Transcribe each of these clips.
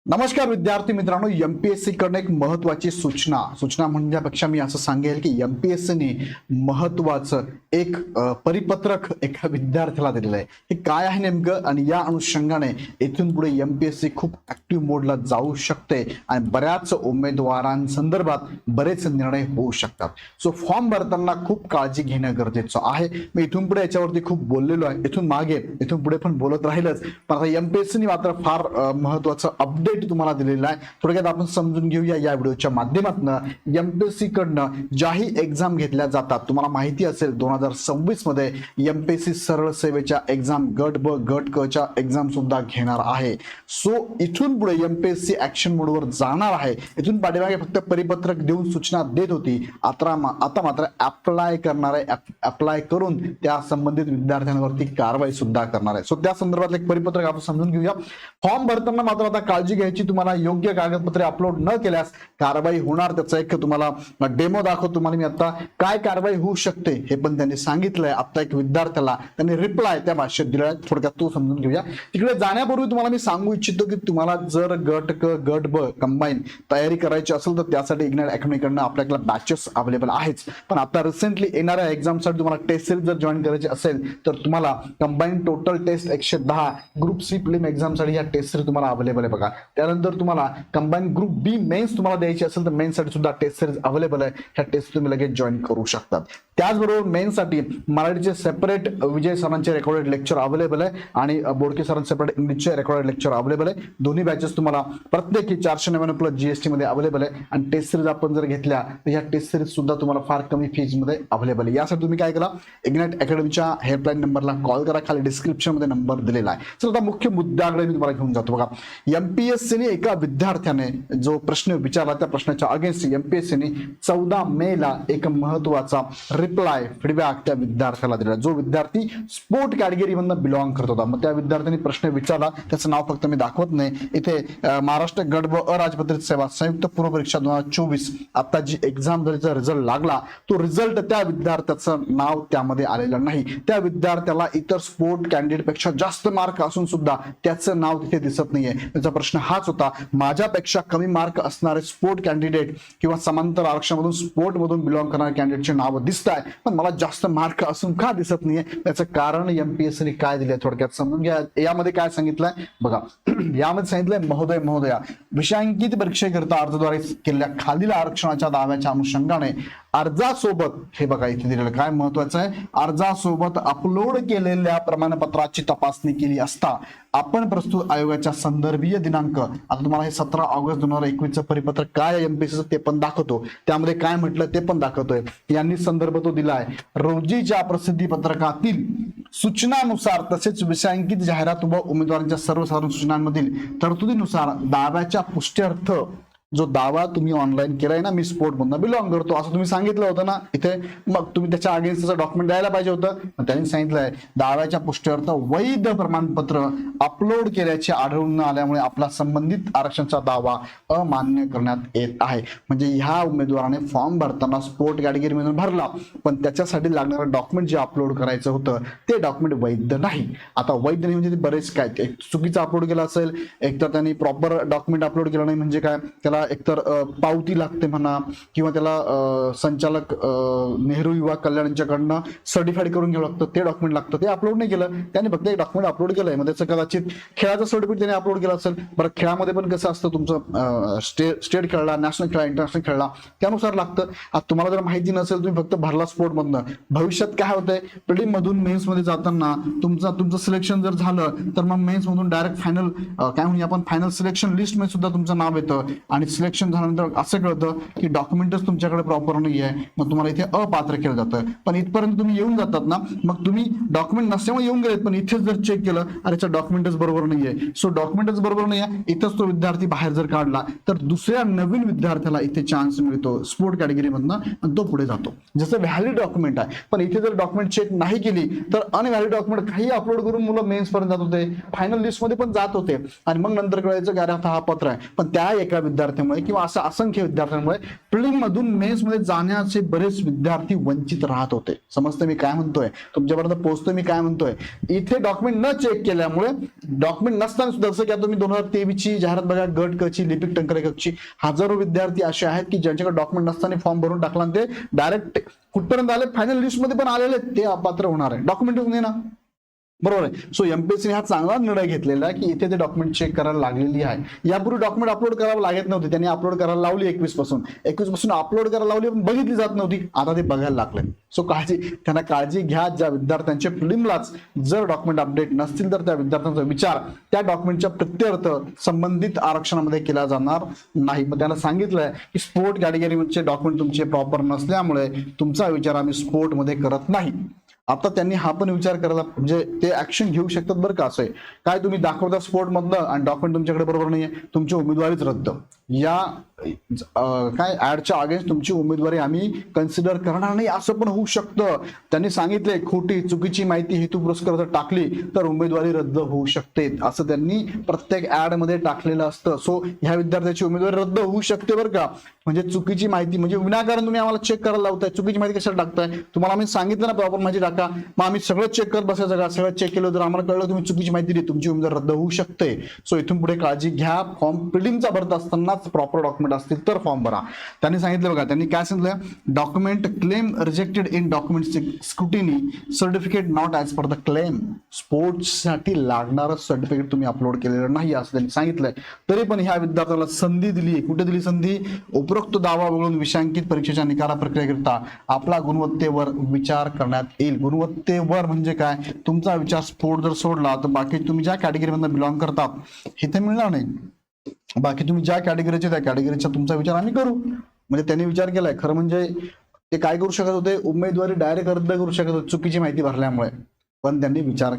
नमस्कार विद्यार्थी मित्रांनो, एमपीएससी कडे एक महत्वाची सूचना म्हणण्यापेक्षा मी असं सांगेल की एमपीएससीने महत्वाचं एक परिपत्रक एका विद्यार्थ्याला दिलेलं आहे. हे काय आहे नेमकं आणि या अनुषंगाने इथून पुढे एमपीएससी खूप ऍक्टिव्ह मोडला जाऊ शकते आणि बऱ्याच उमेदवारांसंदर्भात बरेच निर्णय होऊ शकतात. सो फॉर्म भरताना खूप काळजी घेणं गरजेचं आहे. मी इथून पुढे याच्यावरती खूप बोललेलो आहे, इथून पुढे पण बोलत राहीलच. पण आता एमपीएससीने मात्र फार महत्वाचं अपडेट तुम्हाला दिलेला आहे. थोडक्यात आपण समजून घेऊया या व्हिडिओच्या माध्यमातून. एमपीएससी कडनं ज्याही एक्झाम घेतल्या जातात, तुम्हाला माहिती असेल 2026 मध्ये एमपीएससी सरळ सेवेच्या एक्झाम गट ब गट क च्या एक्झाम सुद्धा घेणार आहे. सो इथून पुढे एमपीएससी ऍक्शन मोडवर जाणार आहे. इथून पाठीमागे फक्त परिपत्रक देऊन सूचना देत होती, आता मात्र अप्लाय करून त्या संबंधित विद्यार्थ्यांवरती कारवाई सुद्धा करणार आहे. सो त्या संदर्भात एक परिपत्रक आपण समजून घेऊया. फॉर्म भरताना मात्र आता काळजी घ्यायची, तुम्हाला योग्य कागदपत्रे अपलोड न केल्यास कारवाई होणार. त्याचा एक तुम्हाला डेमो दाखवतो. तुम्हाला मी आता काय कारवाई होऊ शकते हे पण त्यांनी सांगितलंय. आता एक विद्यार्थ्याला त्यांनी रिप्लाय त्या भाषेत दिलाय, थोडक्यात तो समजून घेऊया. तिकडे जाण्यापूर्वी तुम्हाला मी सांगू इच्छितो की तुम्हाला जर गट क गट ब कंबाईन तयारी करायची असेल तर त्यासाठी इग्नाइट अकॅडमी कडनं आपल्याकडे बॅचेस अवेलेबल आहेच. पण आता रिसेंटली येणाऱ्या एक्झामसाठी तुम्हाला टेस्ट सिरीज जर जॉईन करायची असेल तर तुम्हाला combine total test 110 group C prelim एक्झामसाठी या टेस्ट सिरीज तुम्हाला अवेलेबल आहे बघा. त्यानंतर तुम्हाला कंबाईन ग्रुप बी मेन्स तुम्हाला द्यायची असेल तर मेन्स साठी सुद्धा टेस्ट सिरीज अवेलेबल आहे. ह्या टेस्ट तुम्ही लगेच जॉईन करू शकतात. त्याचबरोबर मेन्स साठी मराठीचे सेपरेट विजय सरांचे रेकॉर्डेड लेक्चर अवेलेबल आहे आणि बोडके सरांचे सेपरेट इंग्लिशचे रेकॉर्डेड लेक्चर अवेलेबल आहे. दोन्ही बॅचेस तुम्हाला प्रत्येकी 499 प्लस जीएसटी मध्ये अवेलेबल आहे. आणि टेस्ट सिरीज आपण जर घेतल्या तर ह्या टेस्ट सिरीज सुद्धा तुम्हाला फार कमी फीज मध्ये अवेलेबल आहे. यासाठी तुम्ही काय करा, इग्नाइट अकॅडमीच्या हेल्पलाईन नंबरला कॉल करा. खाली डिस्क्रिप्शन मध्ये नंबर दिलेला आहे. चला आता मुख्य मुद्द्याकडे मी तुम्हाला घेऊन जातो. बघा, एमपीएससीने एका विद्यार्थ्याने जो प्रश्न विचारला त्या प्रश्नाच्या अगेन्स्ट एमपीएससीने 14 मे ला एक महत्वाचा रिप्लाय फीडबॅक त्या विद्यार्थ्याला दिला. जो विद्यार्थी स्पोर्ट कॅटेगरी मधून बिलॉंग करत होता. मग त्या विद्यार्थ्यांनी प्रश्न विचारला, त्याचं नाव फक्त मी दाखवत नाही इथे. महाराष्ट्र गट व अराजपत्रित सेवा संयुक्त पूर्व परीक्षा 2024 आता जी एक्झाम झालीचा रिझल्ट लागला, तो रिझल्ट त्या विद्यार्थ्याचं नाव त्यामध्ये आलेलं नाही. त्या विद्यार्थ्याला इतर स्पोर्ट कॅन्डिडेट पेक्षा जास्त मार्क असून सुद्धा त्याचं नाव तिथे दिसत नाहीये. त्याचा प्रश्न हाच होता, माझ्यापेक्षा कमी मार्क असणारे स्पोर्ट कॅन्डिडेट किंवा समांतर आरक्षणामधून स्पोर्ट मधून बिलॉंग करणारे कॅन्डिडेटचे नाव दिसत आहे, पण मला जास्त मार्क असून का दिसत नाहीये? त्याचं कारण एमपीएससीने काय दिले थोडक्यात समजून घ्या. यामध्ये काय सांगितलंय बघा, यामध्ये सांगितलंय, महोदया विषयांकित परीक्षेकरिता अर्जद्वारे केलेल्या खालील आरक्षणाच्या दाव्याच्या अनुषंगाने अर्जासोबत, हे बघा इथे दिलेलं काय महत्वाचं आहे, अर्जासोबत अपलोड केलेल्या प्रमाणपत्राची तपासणी केली असता आपण प्रस्तुत आयोगाच्या संदर्भीय दिनांक, आता तुम्हाला हे 17 ऑगस्ट 2021 परिपत्रक काय एमपीएससीचं ते पण दाखवतो. त्यामध्ये काय म्हटलं ते पण दाखवतोय. यांनी संदर्भ तो दिलाय, रोजीच्या प्रसिद्धी पत्रकातील सूचनानुसार तसेच विषयांकित जाहिरात व उमेदवारांच्या सर्वसाधारण सूचनांमधील तरतुदीनुसार दाव्याच्या पुष्ट्यर्थ जो दावा तुम्ही ऑनलाईन केलाय ना, मी स्पोर्ट मधून बिलॉंग करतो असं तुम्ही सांगितलं होतं ना इथे, मग तुम्ही त्याच्या अगेन्स्ट डॉक्युमेंट द्यायला पाहिजे होतं. त्यांनी सांगितलंय दाव्याच्या पुष्ट्यर्थ वैध प्रमाणपत्र अपलोड केल्याचे आढळून न आल्यामुळे आपला संबंधित आरक्षणाचा दावा अमान्य करण्यात येत आहे. म्हणजे ह्या उमेदवाराने फॉर्म भरताना स्पोर्ट कॅटेगरी मधून भरला, पण त्याच्यासाठी लागणारं डॉक्युमेंट जे अपलोड करायचं होतं ते डॉक्युमेंट वैध नाही. आता वैध नाही म्हणजे बरेच काय, चुकीचं अपलोड केलं असेल, एकतर त्यांनी प्रॉपर डॉक्युमेंट अपलोड केलं नाही म्हणजे काय, त्याला एकतर पावती लागते म्हणा, किंवा त्याला संचालक नेहरू युवा कल्याण यांच्याकडनं सर्टिफाईड करून घ्यावं लागतं, ते डॉक्युमेंट लागतं. ते अपलोड नाही केलं त्यांनी, फक्त एक डॉक्युमेंट अपलोड केलंय. मग त्याचं कदाचित खेळाचं सर्टिफिकेट त्यांनी अपलोड केलं असेल. बरं, खेळामध्ये पण कसं असतं, तुमचं स्टेट खेळला, नॅशनल खेळला, इंटरनॅशनल खेळला, त्यानुसार लागतं. आता तुम्हाला जर माहिती नसेल, तुम्ही फक्त भरला स्पोर्ट मधनं, भविष्यात काय होतंय, प्रिलिम मधून मेन्स मध्ये जाताना तुमचं सिलेक्शन जर झालं तर मग मेन्स मधून डायरेक्ट फायनल काय म्हणूया आपण, फायनल सिलेक्शन लिस्ट मध्ये सुद्धा तुमचं नाव येतं. आणि सिलेक्शन झाल्यानंतर असं कळतं की डॉक्युमेंटच तुमच्याकडे प्रॉपर नाही आहे, मग तुम्हाला इथे अपात्र केलं जातं. पण इथपर्यंत तुम्ही येऊन जातात ना, मग तुम्ही डॉक्युमेंट नसल्यामुळे येऊन गेलेत, पण इथेच जर चेक केलं, अरे डॉक्युमेंटच बरोबर नाहीये, सो डॉक्युमेंटच बरोबर नाहीये, इथंच तो विद्यार्थी बाहेर जर काढला तर दुसऱ्या नवीन विद्यार्थ्याला इथे चान्स मिळतो स्पोर्ट कॅटेगरी मधनं आणि तो पुढे जातो. जसं व्हॅलिड डॉक्युमेंट आहे, पण इथे जर डॉक्युमेंट चेक नाही केली तर अनव्हॅलिड डॉक्युमेंट काही अपलोड करून मुलं मेन्स पर्यंत जात होते, फायनल लिस्ट मध्ये पण जात होते, आणि मग नंतर कळायचं की अरे आता हा पत्र आहे. पण त्या एका विद्यार्थी विद्यार्थ्यांमुळे किंवा असं असंख्य विद्यार्थ्यांमुळे प्रिलिम मधून मेन्स मध्ये जाण्याचे बरेच विद्यार्थी वंचित राहत होते. समजते मी काय म्हणतोय, तुमच्यापर्यंत पोहोचतोय मी काय म्हणतोय. इथे डॉक्युमेंट न चेक केल्यामुळे, डॉक्युमेंट नसताना सुद्धा, जसं की तुम्ही 2023 ची जाहिरात बघा, गट क ची, लिपिक टंकलेखकची, हजारो विद्यार्थी असे आहेत की ज्यांच्याकडे डॉक्युमेंट नसताना फॉर्म भरून टाकला आणि ते डायरेक्ट कुठपर्यंत आले, फायनल लिस्ट मध्ये पण आलेले, ते अपात्र होणार आहे. डॉक्युमेंट नाही ना, बरोबर आहे. सो एमपीएससी हा चांगला निर्णय घेतलेला आहे की इथे ते डॉक्युमेंट चेक करायला लागलेली आहे. यापूर्वी डॉक्युमेंट अपलोड करावं लागत नव्हते, त्यांनी अपलोड करायला लावली 21 पासून अपलोड करायला लावली, पण बघितली जात नव्हती, आता ते बघायला लागले. सो त्यांना काळजी घ्या. ज्या विद्यार्थ्यांचे प्रिलिमलाच जर डॉक्युमेंट अपडेट नसतील तर त्या विद्यार्थ्यांचा विचार त्या डॉक्युमेंटच्या प्रत्यर्थ संबंधित आरक्षणामध्ये केला जाणार नाही. मग त्यांना सांगितलंय की स्पोर्ट कॅटेगरीचे डॉक्युमेंट तुमचे प्रॉपर नसल्यामुळे तुमचा विचार आम्ही स्पोर्टमध्ये करत नाही. आता त्यांनी हा पण विचार करायला, म्हणजे ते ऍक्शन घेऊ शकतात बरं का. असं आहे काय, तुम्ही दाखवता स्पोर्ट मधलं आणि डॉक्युमेंट तुमच्याकडे बरोबर नाहीये, तुमची उमेदवारीच रद्द. या काय ऍडच्या अगेन्स्ट तुमची उमेदवारी आम्ही कन्सिडर करणार नाही, असं पण होऊ शकतं. त्यांनी सांगितलंय खोटी चुकीची माहिती हेतुपुरस्सर जर टाकली तर उमेदवारी रद्द होऊ शकते, असं त्यांनी प्रत्येक ऍड मध्ये टाकलेलं असतं. सो ह्या विद्यार्थ्याची उमेदवारी रद्द होऊ शकते बरं का. म्हणजे चुकीची माहिती, म्हणजे विनाकारण तुम्ही आम्हाला चेक करायला लावताय, चुकीची माहिती कशाला टाकताय. तुम्हाला आम्ही सांगितलं ना प्रॉपर माहिती टाका, मग आम्ही सगळं चेक करत बसायचं का. सगळं चेक केलं तर आम्हाला कळलं तुम्ही चुकीची माहिती दिली, तुमची उमेदवारी रद्द होऊ शकते. सो इथून पुढे काळजी घ्या. फॉर्म प्रिलिमचा भरत असतानाच प्रॉपर डॉक्युमेंट असतील तर फॉर्म भरा. त्यांनी सांगितलं बघा, त्यांनी काय सांगितलं, document claim rejected in document scrutiny certificate not as per the claim. स्पोर्ट्ससाठी लागणारं सर्टिफिकेट तुम्ही अपलोड केलेलं नाही असं त्यांनी सांगितलंय. तरी पण ह्या विद्यार्थ्याला संधी दिली. कुठे दिली संधी, उपरोक्त दावा वगळून विषयांकित परीक्षेच्या निकाला प्रक्रियेकरिता आपला गुणवत्तेवर विचार करण्यात येईल. गुणवत्तेवर म्हणजे काय, तुमचा विचार स्पोर्ट जर सोडला तर बाकी तुम्ही ज्या कॅटेगरीमधून बिलॉंग करतात इथे मिळणार नाही. बाकी तुम्ही ज्या कॅटेगरीचे त्या कॅटेगरीचा तुमचा विचार आम्ही करू. म्हणजे त्यांनी विचार केलाय. खरं म्हणजे ते काय करू शकत होते, उमेदवारी डायरेक्ट रद्द करू शकत होते चुकीची माहिती भरल्यामुळे, पण त्यांनी विचार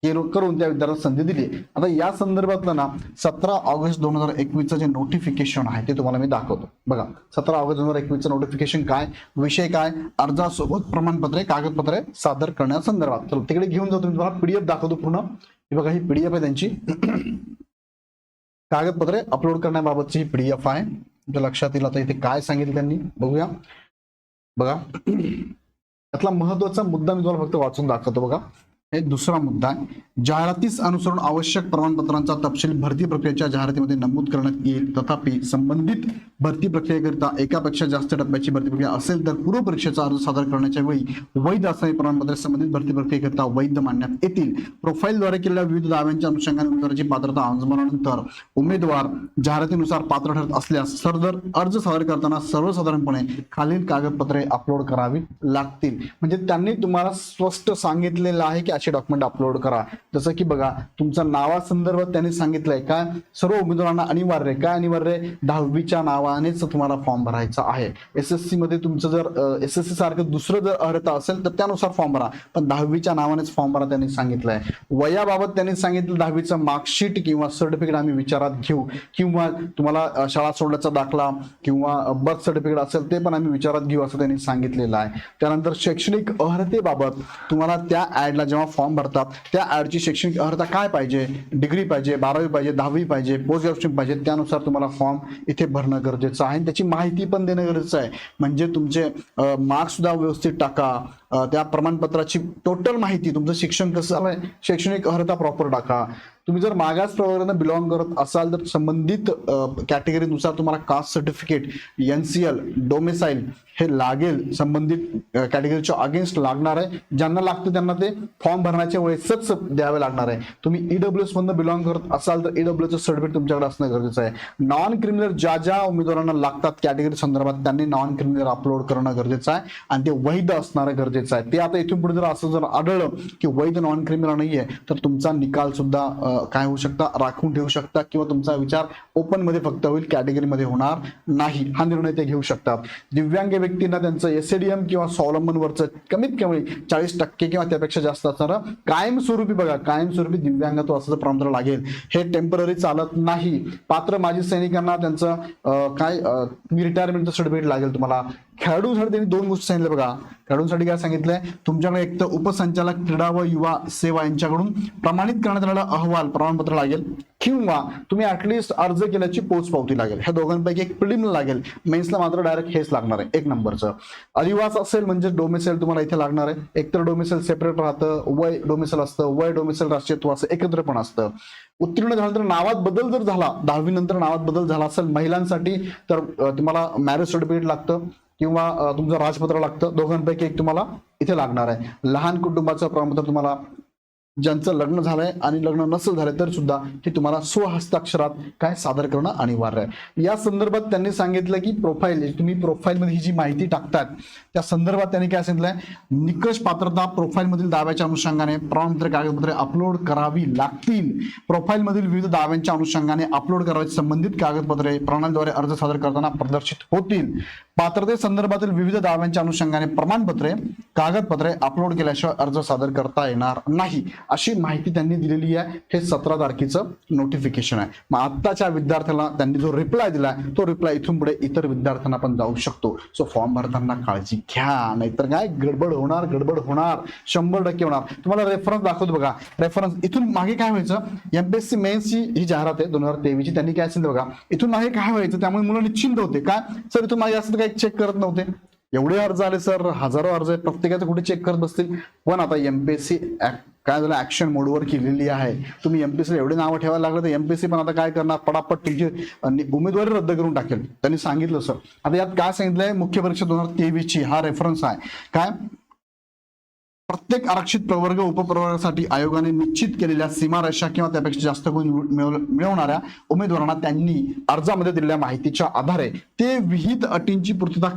करून त्या विद्यार्थ्याला संधी दिली. आता या संदर्भातलं ना 17 ऑगस्ट 2021 जे नोटिफिकेशन आहे ते तुम्हाला मी दाखवतो. बघा 17 ऑगस्ट 2021 नोटिफिकेशन काय, विषय काय, अर्जासोबत प्रमाणपत्रे कागदपत्रे सादर करण्यासंदर्भात. चला तिकडे घेऊन जातो, मी तुम्हाला पीडीएफ दाखवतो पूर्ण. ही बघा, ही पीडीएफ आहे त्यांची, कागदपत्रे अपलोड करण्याबाबतची ही पीडीएफ आहे. तुमच्या लक्षात येईल आता इथे काय सांगितलं त्यांनी, बघूया. बघा त्यातला महत्वाचा मुद्दा मी तुम्हाला फक्त वाचून दाखवतो. बघा, हे दुसरा मुद्दा आहे, जाहिरातीस अनुसरून आवश्यक प्रमाणपत्रांचा तपशील भरती प्रक्रियेच्या जाहिरातीमध्ये नमूद करण्यात येईल. तथापि संबंधित भरती प्रक्रियेकरिता एकापेक्षा जास्त टप्प्याची भरती प्रक्रिया असेल तर पूर्व परीक्षेचा अर्ज सादर करण्याच्या वेळी वैध असणारी प्रमाणपत्रे संबंधित भरती प्रक्रियेकरिता वैध मानण्यात येतील. प्रोफाईलद्वारे केलेल्या विविध दाव्यांच्या अनुषंगाने उमेदवाराची पात्रता अंजमानंतर उमेदवार जाहिरातीनुसार पात्र ठरत असल्यास सदर अर्ज सादर करताना सर्वसाधारणपणे खालील कागदपत्रे अपलोड करावी लागतील. म्हणजे त्यांनी तुम्हाला स्पष्ट सांगितलेलं आहे की असे डॉक्युमेंट अपलोड करा. जसं की बघा, तुमचा नावासंदर्भात त्यांनी सांगितलंय काय, सर्व उमेदवारांना अनिवार्य काय, अनिवार्य 10वीच्या नावानेच तुम्हाला फॉर्म भरायचा आहे. एसएससी मध्ये तुमचं जर एसएससी सारखं दुसरं जर अर्हता असेल तर त्यानुसार फॉर्म भरा, पण 10वीच्या नावानेच फॉर्म भरा त्यांनी सांगितलंय. वयाबाबत त्यांनी सांगितलं 10वीचं मार्कशीट किंवा सर्टिफिकेट आम्ही विचारात घेऊ, किंवा तुम्हाला शाळा सोडल्याचा दाखला किंवा बर्थ सर्टिफिकेट असेल ते पण आम्ही विचारात घेऊ असं त्यांनी सांगितलेलं आहे. त्यानंतर शैक्षणिक अर्हतेबाबत तुम्हाला त्या ऍडला जेव्हा फॉर्म भरतात त्या ऍडची शैक्षणिक अर्हता काय पाहिजे, डिग्री पाहिजे, 12वी पाहिजे, 10वी पाहिजे, पोस्ट ग्रॅज्युएशन पाहिजे, त्यानुसार तुम्हाला फॉर्म इथे भरणं गरजेचं आहे. त्याची माहिती पण देणं गरजेचं आहे. म्हणजे तुमचे मार्क्स सुद्धा व्यवस्थित टाका, त्या प्रमाणपत्राची टोटल माहिती, तुमचं शिक्षण कसं झालंय, शैक्षणिक अर्हता प्रॉपर टाका. तुम्ही जर मागास प्रवर्गाने बिलॉंग करत असाल तर संबंधित कॅटेगरीनुसार तुम्हाला कास्ट सर्टिफिकेट, एनसीएल, डोमेसाईल हे लागेल. संबंधित कॅटेगरीच्या अगेन्स्ट लागणार आहे. ज्यांना लागतं त्यांना ते फॉर्म भरण्याच्या वेळेसच द्यावे लागणार आहे. तुम्ही ईडब्ल्यूएस मधून बिलॉंग करत असाल तर ईडब्ल्यूएस सर्टिफिकेट तुमच्याकडे असणं गरजेचं आहे. नॉन क्रिमिनल ज्या ज्या उमेदवारांना लागतात कॅटेगरी संदर्भात त्यांनी नॉन क्रिमिनल अपलोड करणं गरजेचं आहे आणि ते वैध असणं गरजेचं आहे. ते आता इथून पुढे जर असं जर आढळलं की वैध नॉन क्रिमिनल नाहीये तर तुमचा निकाल सुद्धा काय होऊ शकता, राखून ठेवू शकता, किंवा तुमचा विचार ओपन मध्ये फक्त होईल, कॅटेगरीमध्ये होणार नाही. हा निर्णय ते घेऊ शकतात. दिव्यांग व्यक्तींना त्यांचं एसएडीएम किंवा स्वावलंबनवरचं कमीत कमी 40% किंवा त्यापेक्षा जास्त असणारं कायमस्वरूपी, बघा कायमस्वरूपी दिव्यांगत्व असं प्रमाणपत्र लागेल. हे टेम्पररी चालत नाही. पात्र माजी सैनिकांना त्यांचं काय रिटायरमेंटचं सर्टिफिकेट लागेल तुम्हाला. खेळाडूंसाठी त्यांनी दोन गोष्टी सांगितल्या बघा. खेळाडूंसाठी काय सांगितलंय, तुमच्याकडे एक तर उपसंचालक क्रीडा व युवा सेवा यांच्याकडून प्रमाणित करण्यात आलेला अहवाल प्रमाणपत्र लागेल, किंवा तुम्ही ऍटलिस्ट अर्ज केल्याची पोच पावती लागेल. ह्या दोघांपैकी एक प्रिलिम लागेल. मेन्सला मात्र डायरेक्ट हेच लागणार आहे, एक नंबरचं. अधिवास असेल म्हणजे डोमेसाईल तुम्हाला इथे लागणार आहे. एकतर डोमेसाईल सेपरेट राहतं, वय डोमेसाईल असतं, वय डोमेसाईल राष्ट्रीयत्व असं एकत्र पण असतं. उत्तीर्ण झालं तर नावात बदल जर झाला, 10वी नंतर नावात बदल झाला असेल महिलांसाठी, तर तुम्हाला मॅरेज सर्टिफिकेट लागतं किंवा तुमचं राजपत्र लागतं. दोघांपैकी एक तुम्हाला इथे लागणार आहे. लहान कुटुंबाचं प्रमाणपत्र तुम्हाला, ज्यांचं लग्न झालंय आणि लग्न नसेल झालंय तर सुद्धा हे तुम्हाला स्वहस्ताक्षरात काय सादर करणं अनिवार्य आहे. या संदर्भात त्यांनी सांगितलं की प्रोफाईल, तुम्ही प्रोफाईलमध्ये ही जी माहिती टाकतात त्या संदर्भात त्यांनी काय सांगितलंय, निकष पात्रता प्रोफाईलमधील दाव्याच्या अनुषंगाने प्रमाणपत्र कागदपत्रे अपलोड करावी लागतील. प्रोफाईलमधील विविध दाव्यांच्या अनुषंगाने अपलोड करायची संबंधित कागदपत्रे प्रणालीद्वारे अर्ज सादर करताना प्रदर्शित होतील. पात्रतेसंदर्भातील विविध दाव्यांच्या अनुषंगाने प्रमाणपत्रे कागदपत्रे अपलोड केल्याशिवाय अर्ज सादर करता येणार नाही, अशी माहिती त्यांनी दिलेली आहे. हे 17 तारखेचं नोटिफिकेशन आहे. मग आत्ताच्या विद्यार्थ्याला त्यांनी जो रिप्लाय दिलाय तो रिप्लाय इथून पुढे इतर विद्यार्थ्यांना पण जाऊ शकतो. सो फॉर्म भरताना काळजी घ्या, नाहीतर काय गडबड होणार 100% होणार. तुम्हाला रेफरन्स दाखवतो बघा. रेफरन्स इथून मागे काय व्हायचं, एमपीएससी मेन्सची ही जाहिरात आहे 2023 ची, त्यांनी काय सांगितलं बघा, इथून मागे काय व्हायचं, त्यामुळे मुलं निश्चिंत होते. काय सर इथून मागे असं काही चेक करत नव्हते, एवढे अर्ज आले सर, हजारो अर्ज आहेत, प्रत्येकाचं कुठे चेक करत बसतील. पण आता एमपीएससी काय झालं, ऍक्शन मोडवर केलेली आहे. तुम्ही एमपीएससी एवढे नावं ठेवायला लागलं तर एमपीएससी पण आता काय करणार, पटापट तुमची उमेदवारी रद्द करून टाकेल. त्यांनी सांगितलं सर. आता यात काय सांगितलंय, मुख्य परीक्षा 2023 ची हा रेफरन्स आहे. काय, प्रत्येक आरक्षित प्रवर्ग उपप्रवर्गासाठी आयोगाने निश्चित केलेल्या सीमारेषा किंवा त्यापेक्षा जास्त गुण मिळवणाऱ्या उमेदवारांना त्यांनी अर्जामध्ये दिलेल्या माहितीच्या आधारे ते विहित अटींची पूर्तता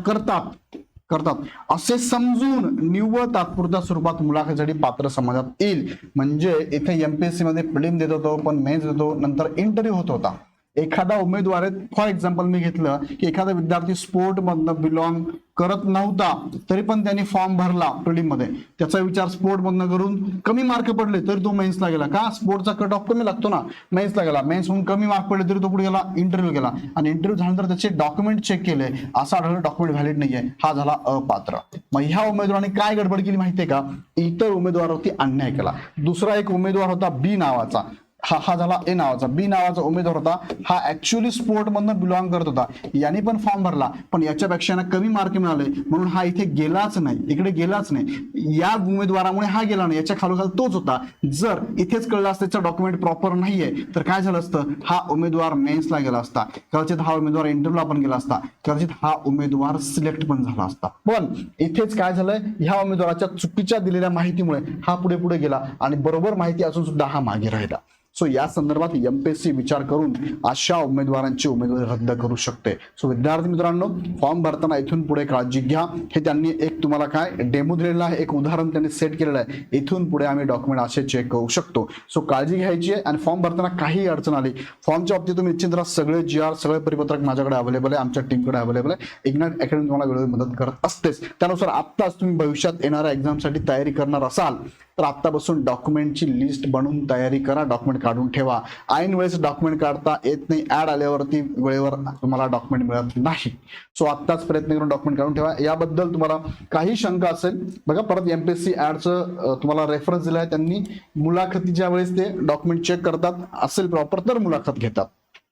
करतात असे समजून निव्वळ तात्पुरत्या स्वरूपात मुलाखतीसाठी पात्र समजण्यात येईल. म्हणजे इथे एमपीएससी मध्ये प्रिलिम देत होतो, पण मेन्स देतो, नंतर इंटरव्ह्यू होत होता. एखादा उमेदवार आहे, फॉर एक्झाम्पल मी घेतलं की एखादा विद्यार्थी स्पोर्ट मधनं बिलॉंग करत नव्हता तरी पण त्यांनी फॉर्म भरला प्रिलिम मध्ये, त्याचा विचार स्पोर्ट मधनं करून कमी मार्क पडले तरी तो मेन्सला गेला. का, स्पोर्टचा कट ऑफ कमी लागतो ना, मेन्सला गेला. मेन्स म्हणून कमी मार्क पडले तरी तो पुढे गेला, इंटरव्ह्यू गेला, आणि इंटरव्ह्यू झाल्यानंतर त्याचे डॉक्युमेंट चेक केले, असं आढळलं डॉक्युमेंट व्हॅलिड नाहीये, हा झाला अपात्र. मग ह्या उमेदवाराने काय गडबड केली माहितीये का, इतर उमेदवारावरती अन्याय केला. दुसरा एक उमेदवार होता बी नावाचा, हा झाला ए नावाचा. बी नावाचा उमेदवार होता, हा ऍक्च्युअली स्पोर्ट मधनं बिलॉंग करत होता, याने पण फॉर्म भरला, पण याच्यापेक्षा कमी मार्क मिळाले म्हणून हा इथे गेलाच नाही, इकडे गेलाच नाही. या उमेदवारामुळे हा गेला नाही, याच्या खालोखाल तोच होता. जर इथेच कळलं असतं त्याचं डॉक्युमेंट प्रॉपर नाहीये तर काय झालं असतं, हा उमेदवार मेन्सला गेला असता, कदाचित हा उमेदवार इंटरव्ह्यूला पण गेला असता, कदाचित हा उमेदवार सिलेक्ट पण झाला असता. पण इथेच काय झालंय, ह्या उमेदवाराच्या चुकीच्या दिलेल्या माहितीमुळे हा पुढे गेला आणि बरोबर माहिती असून सुद्धा हा मागे राहिला. सो या संदर्भात एमपीएससी विचार करून अशा उमेदवारांची उमेदवारी रद्द करू शकते. सो विद्यार्थी मित्रांनो, फॉर्म भरताना इथून पुढे काळजी घ्या. हे त्यांनी एक तुम्हाला काय डेमो दिलेला आहे, एक उदाहरण त्यांनी सेट केलेलं आहे. इथून पुढे आम्ही डॉक्युमेंट असे चेक करू शकतो. सो काळजी घ्यायची आहे. आणि फॉर्म भरताना काही अडचण आली, फॉर्मच्या बाबतीत तुम्ही निश्चित राहा, सगळे GR सगळे परिपत्रक माझ्याकडे अवेलेबल आहे, आमच्या टीमकडे अवेलेबल आहे. इग्नाइट अकॅडमी तुम्हाला वेळोवेळी मदत करत असतेच. त्यानुसार आत्ताच तुम्ही भविष्यात येणाऱ्या एक्झामसाठी तयारी करणार असाल तर आत्तापासून डॉक्युमेंटची लिस्ट बनवून तयारी करा, डॉक्युमेंट काढून ठेवा. ऐन वेळेस डॉक्युमेंट काढता येत नाही, ऍड आल्यावरती वेळेवर तुम्हाला डॉक्युमेंट मिळत नाही. सो आत्ताच प्रयत्न करून डॉक्युमेंट काढून ठेवा. याबद्दल तुम्हाला काही शंका असेल बघा, परत एमपीएससी ऍडचं तुम्हाला रेफरन्स दिला आहे. त्यांनी मुलाखतीच्या वेळेस ते डॉक्युमेंट चेक करतात, असेल प्रॉपर तर मुलाखत घेतात,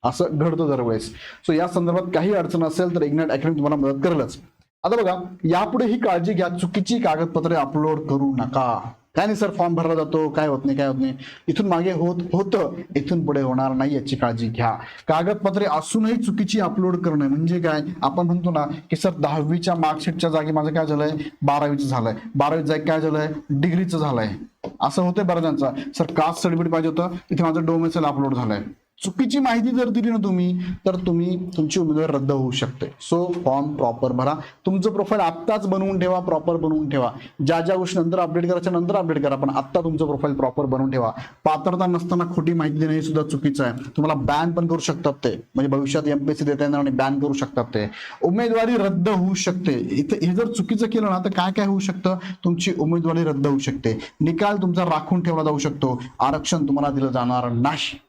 असं घडतं दरवेळेस. सो या संदर्भात काही अडचण असेल तर इग्नाइट अकॅडमी तुम्हाला मदत करेलच. आता बघा, यापुढे ही काळजी घ्या, चुकीची कागदपत्रे अपलोड करू नका. काय नाही सर, फॉर्म भरला जातो, काय होत नाही, इथून मागे होतं, इथून पुढे होणार नाही याची काळजी घ्या. कागदपत्रे असूनही चुकीची अपलोड करणं म्हणजे काय, आपण म्हणतो ना की सर 10वीच्या मार्कशीटच्या जागी माझं काय झालंय 12वीचं झालंय, 12वीच्या जागी काय झालंय डिग्रीचं झालंय, असं होतंय बऱ्याचांचा. सर कास्ट सर्टिफिकेट पाहिजे होतं, तिथे माझं डोमेसाईल अपलोड झालंय. चुकीची माहिती जर दिली ना तुम्ही तर तुमची उमेदवारी रद्द होऊ शकते. सो फॉर्म प्रॉपर भरा, तुमचं प्रोफाईल आत्ताच बनवून ठेवा, प्रॉपर बनवून ठेवा. ज्या गोष्टी नंतर अपडेट करायच्या नंतर अपडेट करा, पण आत्ता तुमचं प्रोफाईल प्रॉपर बनवून ठेवा. पात्रता नसताना खोटी माहिती देणं हे सुद्धा चुकीचं आहे. तुम्हाला बॅन पण करू शकतात ते, म्हणजे भविष्यात एमपीएससी देता येणार आणि बॅन करू शकतात ते. उमेदवारी रद्द होऊ शकते. इथे हे जर चुकीचं केलं ना तर काय होऊ शकतं, तुमची उमेदवारी रद्द होऊ शकते, निकाल तुमचा राखून ठेवला जाऊ शकतो, आरक्षण तुम्हाला दिलं जाणार नाही.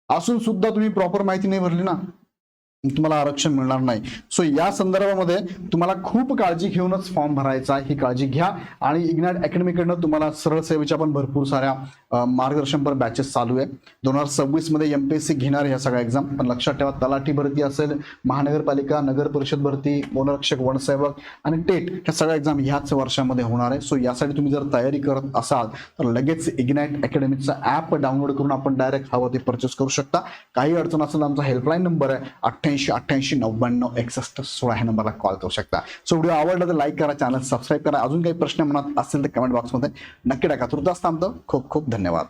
असून सुद्धा तुम्ही प्रॉपर माहिती नाही भरली ना, तुम्हाला आरक्षण मिळणार नाही. सो या संदर्भामध्ये तुम्हाला खूप काळजी घेऊनच फॉर्म भरायचा आहे, ही काळजी घ्या. आणि इग्नाइट अकॅडमीकडनं तुम्हाला सरळ सेवेच्या पण भरपूर साऱ्या मार्गदर्शनपर बॅचेस चालू आहे. 2026 मध्ये एमपीएससी घेणार ह्या सगळ्या एक्झाम. पण लक्षात ठेवा, तलाठी भरती असेल, महानगरपालिका, नगर परिषद भरती, वनरक्षक, वनसेवक आणि टेट ह्या सगळ्या एक्झाम ह्याच वर्षामध्ये होणार आहे. सो यासाठी तुम्ही जर तयारी करत असाल तर लगेच इग्नाइट अकॅडमीचा ॲप डाउनलोड करून आपण डायरेक्ट हवं ते परचेस करू शकता. काही अडचण असेल आमचा हेल्पलाईन नंबर आहे 88 88 99 61 16 ह्या नंबरला कॉल करू शकता. सो व्हिडिओ आवडला तर लाईक करा, चॅनल सबस्क्राईब करा. अजून काही प्रश्न मनात असतील तर कमेंट बॉक्समध्ये नक्की टाका. तुर्तास थांबतो. खूप खूप धन्यवाद.